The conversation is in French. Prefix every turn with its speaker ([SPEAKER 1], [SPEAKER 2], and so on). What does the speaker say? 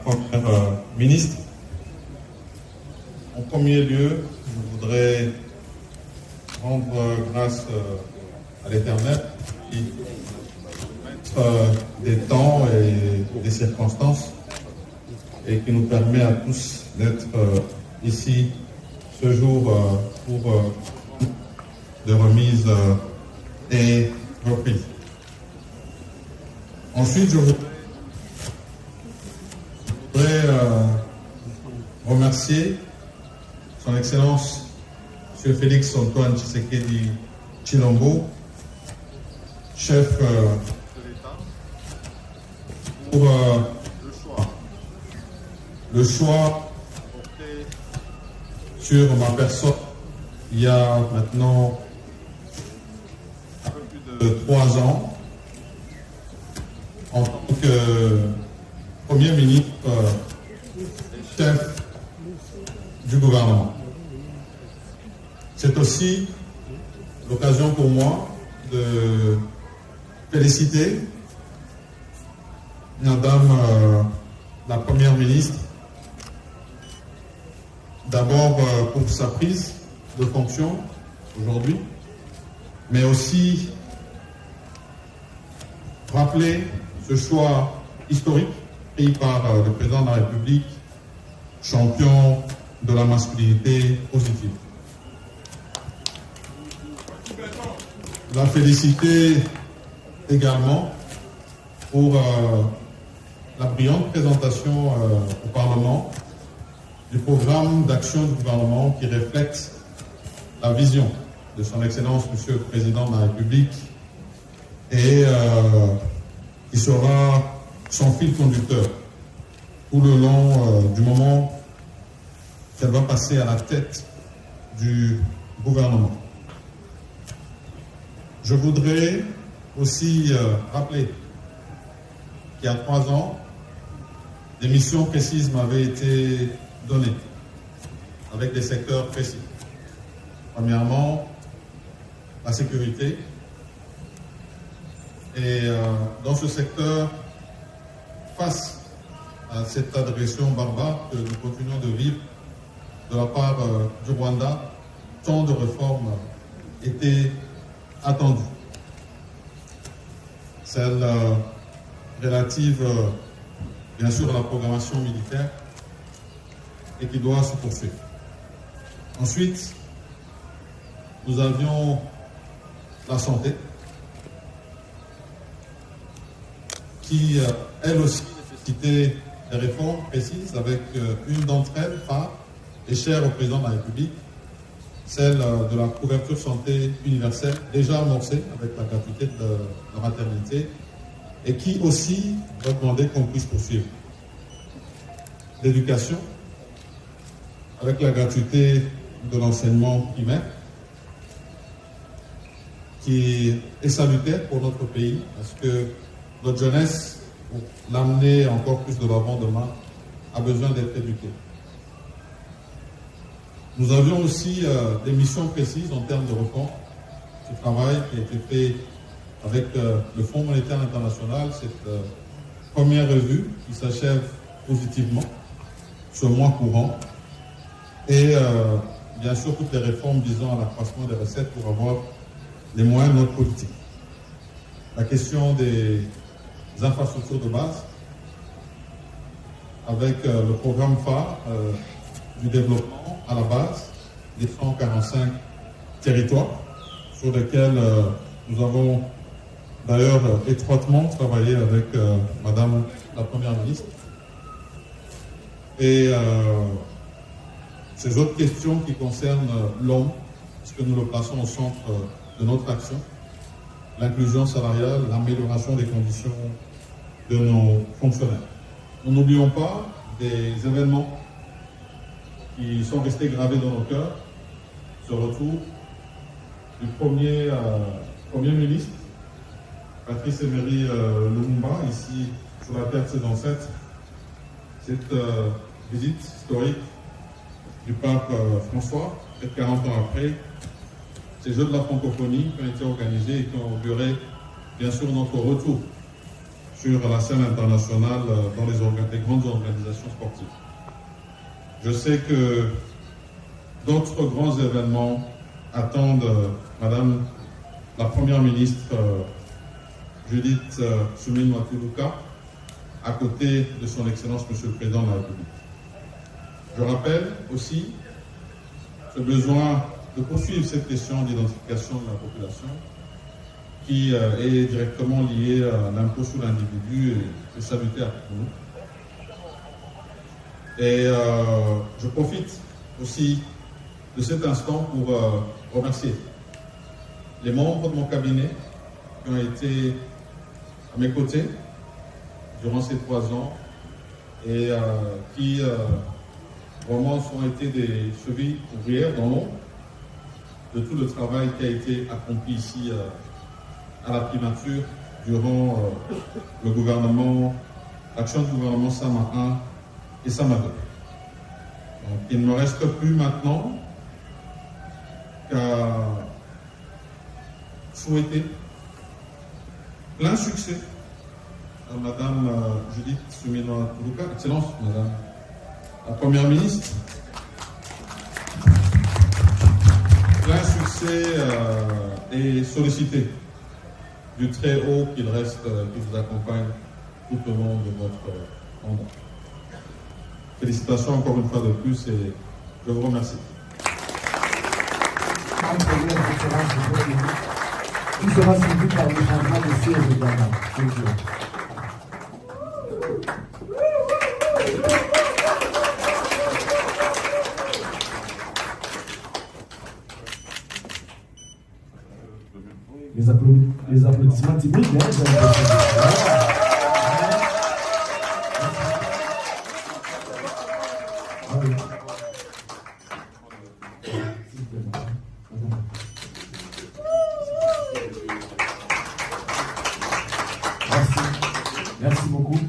[SPEAKER 1] Première ministre. En premier lieu, je voudrais rendre grâce à l'Éternel qui des temps et des circonstances et qui nous permet à tous d'être ici ce jour pour de remise et reprise. Ensuite, je voudrais remercier Son Excellence M. Félix Antoine Tshisekedi Tshilombo, chef de l'État, pour le choix porté sur ma personne il y a maintenant un peu plus de 3 ans en tant que Premier ministre et chef du gouvernement. C'est aussi l'occasion pour moi de féliciter Madame la Première ministre, d'abord pour sa prise de fonction aujourd'hui, mais aussi rappeler ce choix historique pris par le président de la République, champion de la masculinité positive. La féliciter également pour la brillante présentation au Parlement du programme d'action du gouvernement qui reflète la vision de son Excellence Monsieur le Président de la République et qui sera son fil conducteur tout le long du moment qu'elle va passer à la tête du gouvernement. Je voudrais aussi rappeler qu'il y a 3 ans, des missions précises m'avaient été données, avec des secteurs précis. Premièrement, la sécurité. Et dans ce secteur, face à cette agression barbare que nous continuons de vivre de la part du Rwanda, tant de réformes étaient attendues. Celle relative, bien sûr, à la programmation militaire et qui doit se poursuivre. Ensuite, nous avions la santé qui, elle aussi, nécessitait des réformes précises avec une d'entre elles, phare, et chère au président de la République, celle de la couverture santé universelle, déjà amorcée avec la gratuité de la maternité, et qui aussi va demander qu'on puisse poursuivre. L'éducation, avec la gratuité de l'enseignement primaire, qui est salutaire pour notre pays, parce que notre jeunesse, pour l'amener encore plus de l'avant demain, a besoin d'être éduquée. Nous avions aussi des missions précises en termes de réforme. Ce travail qui a été fait avec le Fonds monétaire international, cette première revue qui s'achève positivement ce mois courant. Et bien sûr, toutes les réformes visant à l'accroissement des recettes pour avoir les moyens de notre politique. La question des infrastructures de base, avec le programme phare du développement à la base, des 145 territoires sur lesquels nous avons d'ailleurs étroitement travaillé avec Madame la Première ministre. Et ces autres questions qui concernent l'homme, puisque nous le plaçons au centre de notre action, l'inclusion salariale, l'amélioration des conditions de nos fonctionnaires. Nous n'oublions pas des événements qui sont restés gravés dans nos cœurs. Ce retour du premier ministre, Patrice Emery Lumumba, ici sur la terre de ses ancêtres. Cette visite historique du pape François, près de 40 ans après, ces Jeux de la francophonie qui ont été organisés et qui ont auguré bien sûr notre retour sur la scène internationale dans les grandes organisations sportives. Je sais que d'autres grands événements attendent Madame la Première ministre Judith Suminwa Tuluka, à côté de son Excellence Monsieur le Président de la République. Je rappelle aussi ce besoin de poursuivre cette question d'identification de la population qui est directement liée à l'impôt sur l'individu et salutaire pour nous. Et je profite aussi de cet instant pour remercier les membres de mon cabinet qui ont été à mes côtés durant ces 3 ans et qui vraiment ont été des chevilles ouvrières dans l'ombre de tout le travail qui a été accompli ici à la primature durant le gouvernement, l'action du gouvernement Sama 1 et Sama 2. Donc, il ne me reste plus maintenant qu'à souhaiter plein succès à Madame Judith Suminwa Tuluka, Excellence Madame la Première ministre. Plein succès et sollicité du très haut qu'il reste, qui vous accompagne tout au long de votre mandat. Félicitations encore une fois de plus et je vous remercie.
[SPEAKER 2] Qui sera suivi par le changement de siège également. Les applaudissements timides, Merci beaucoup.